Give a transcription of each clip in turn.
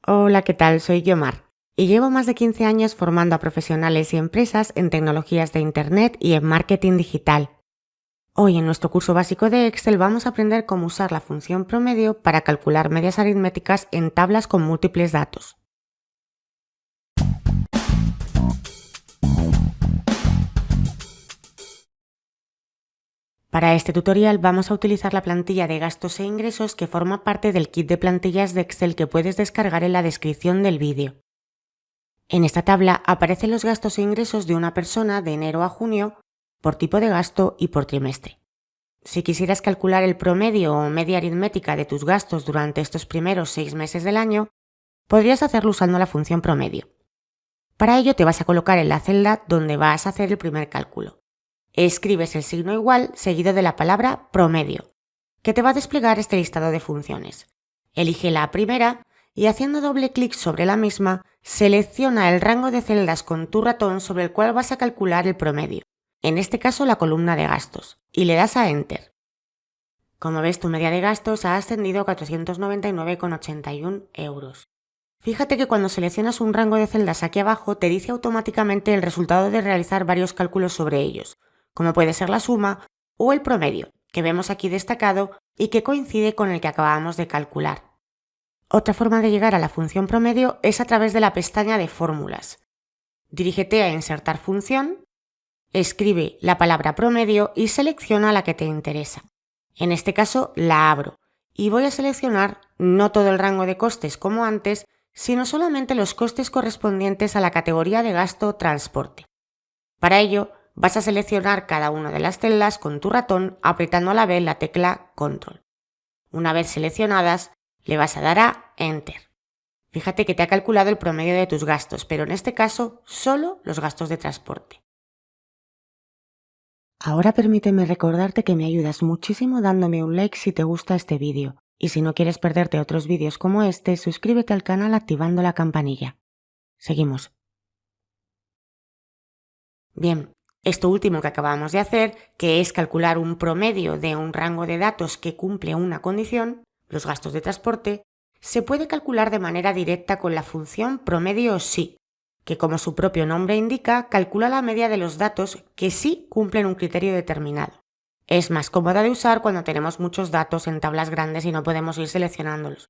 Hola, ¿qué tal? Soy Guiomar y llevo más de 15 años formando a profesionales y empresas en tecnologías de Internet y en marketing digital. Hoy en nuestro curso básico de Excel vamos a aprender cómo usar la función promedio para calcular medias aritméticas en tablas con múltiples datos. Para este tutorial vamos a utilizar la plantilla de gastos e ingresos que forma parte del kit de plantillas de Excel que puedes descargar en la descripción del vídeo. En esta tabla aparecen los gastos e ingresos de una persona de enero a junio por tipo de gasto y por trimestre. Si quisieras calcular el promedio o media aritmética de tus gastos durante estos primeros 6 meses del año, podrías hacerlo usando la función promedio. Para ello te vas a colocar en la celda donde vas a hacer el primer cálculo. Escribes el signo igual seguido de la palabra promedio, que te va a desplegar este listado de funciones. Elige la primera y haciendo doble clic sobre la misma, selecciona el rango de celdas con tu ratón sobre el cual vas a calcular el promedio, en este caso la columna de gastos, y le das a Enter. Como ves, tu media de gastos ha ascendido a 499,81 euros. Fíjate que cuando seleccionas un rango de celdas aquí abajo te dice automáticamente el resultado de realizar varios cálculos sobre ellos, como puede ser la suma o el promedio, que vemos aquí destacado y que coincide con el que acabamos de calcular. Otra forma de llegar a la función promedio es a través de la pestaña de fórmulas. Dirígete a Insertar función, escribe la palabra promedio y selecciona la que te interesa. En este caso la abro y voy a seleccionar no todo el rango de costes como antes, sino solamente los costes correspondientes a la categoría de gasto transporte. Para ello, vas a seleccionar cada una de las celdas con tu ratón apretando a la vez la tecla Control. Una vez seleccionadas, le vas a dar a Enter. Fíjate que te ha calculado el promedio de tus gastos, pero en este caso solo los gastos de transporte. Ahora permíteme recordarte que me ayudas muchísimo dándome un like si te gusta este vídeo. Y si no quieres perderte otros vídeos como este, suscríbete al canal activando la campanilla. Seguimos. Bien, esto último que acabamos de hacer, que es calcular un promedio de un rango de datos que cumple una condición, los gastos de transporte, se puede calcular de manera directa con la función promedio sí, que como su propio nombre indica, calcula la media de los datos que sí cumplen un criterio determinado. Es más cómoda de usar cuando tenemos muchos datos en tablas grandes y no podemos ir seleccionándolos.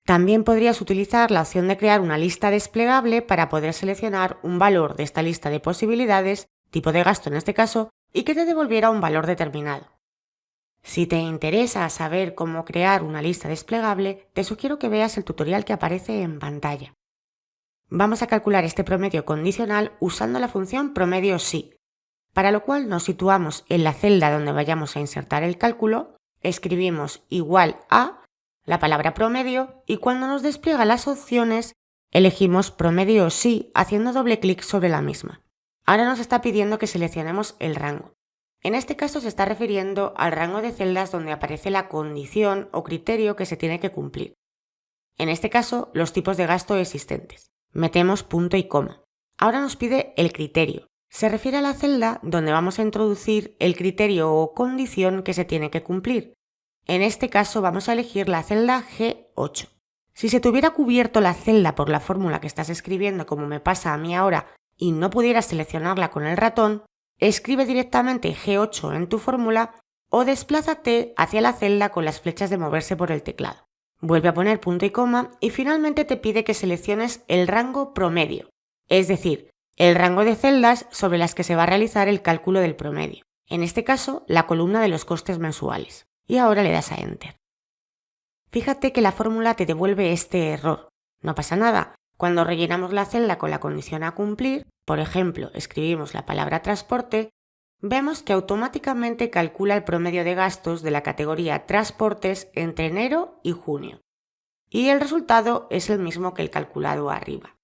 También podrías utilizar la opción de crear una lista desplegable para poder seleccionar un valor de esta lista de posibilidades, tipo de gasto en este caso, y que te devolviera un valor determinado. Si te interesa saber cómo crear una lista desplegable, te sugiero que veas el tutorial que aparece en pantalla. Vamos a calcular este promedio condicional usando la función promedio sí, para lo cual nos situamos en la celda donde vayamos a insertar el cálculo, escribimos igual a la palabra promedio y cuando nos despliega las opciones, elegimos promedio sí haciendo doble clic sobre la misma. Ahora nos está pidiendo que seleccionemos el rango. En este caso se está refiriendo al rango de celdas donde aparece la condición o criterio que se tiene que cumplir. En este caso, los tipos de gasto existentes. Metemos punto y coma. Ahora nos pide el criterio. Se refiere a la celda donde vamos a introducir el criterio o condición que se tiene que cumplir. En este caso vamos a elegir la celda G8. Si se te hubiera cubierto la celda por la fórmula que estás escribiendo, como me pasa a mí ahora, y no pudieras seleccionarla con el ratón, escribe directamente G8 en tu fórmula o desplázate hacia la celda con las flechas de moverse por el teclado. Vuelve a poner punto y coma y finalmente te pide que selecciones el rango promedio, es decir, el rango de celdas sobre las que se va a realizar el cálculo del promedio. En este caso, la columna de los costes mensuales. Y ahora le das a Enter. Fíjate que la fórmula te devuelve este error. No pasa nada. Cuando rellenamos la celda con la condición a cumplir, por ejemplo, escribimos la palabra transporte, vemos que automáticamente calcula el promedio de gastos de la categoría transportes entre enero y junio. Y el resultado es el mismo que el calculado arriba.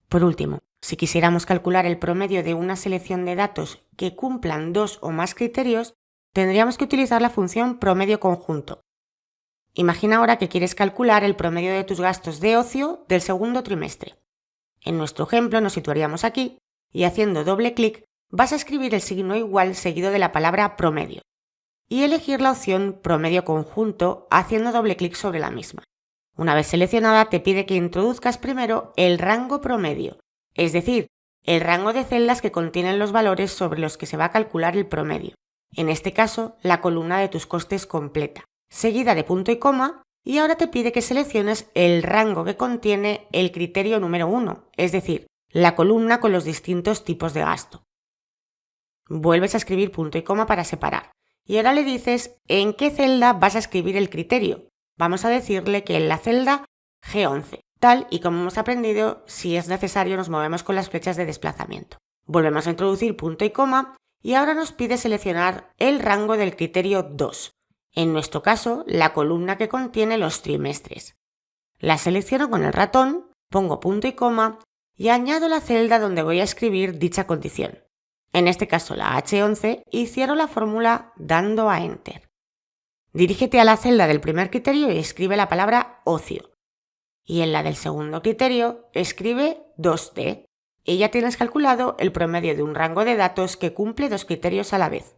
Por último, si quisiéramos calcular el promedio de una selección de datos que cumplan dos o más criterios, tendríamos que utilizar la función promedio conjunto. Imagina ahora que quieres calcular el promedio de tus gastos de ocio del segundo trimestre. En nuestro ejemplo nos situaríamos aquí y haciendo doble clic vas a escribir el signo igual seguido de la palabra promedio y elegir la opción promedio conjunto haciendo doble clic sobre la misma. Una vez seleccionada, te pide que introduzcas primero el rango promedio, es decir, el rango de celdas que contienen los valores sobre los que se va a calcular el promedio. En este caso, la columna de tus costes completa, seguida de punto y coma, y ahora te pide que selecciones el rango que contiene el criterio número 1, es decir, la columna con los distintos tipos de gasto. Vuelves a escribir punto y coma para separar. Y ahora le dices en qué celda vas a escribir el criterio. Vamos a decirle que en la celda G11. Tal y como hemos aprendido, si es necesario nos movemos con las flechas de desplazamiento. Volvemos a introducir punto y coma y ahora nos pide seleccionar el rango del criterio 2. En nuestro caso, la columna que contiene los trimestres. La selecciono con el ratón, pongo punto y coma y añado la celda donde voy a escribir dicha condición. En este caso la H11 y cierro la fórmula dando a Enter. Dirígete a la celda del primer criterio y escribe la palabra ocio. Y en la del segundo criterio escribe 2T. Y ya tienes calculado el promedio de un rango de datos que cumple 2 criterios a la vez.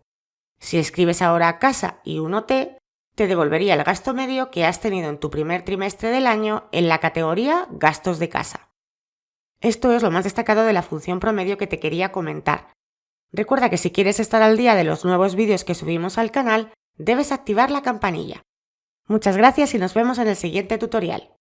Si escribes ahora casa y 1T, te devolvería el gasto medio que has tenido en tu primer trimestre del año en la categoría gastos de casa. Esto es lo más destacado de la función promedio que te quería comentar. Recuerda que si quieres estar al día de los nuevos vídeos que subimos al canal, debes activar la campanilla. Muchas gracias y nos vemos en el siguiente tutorial.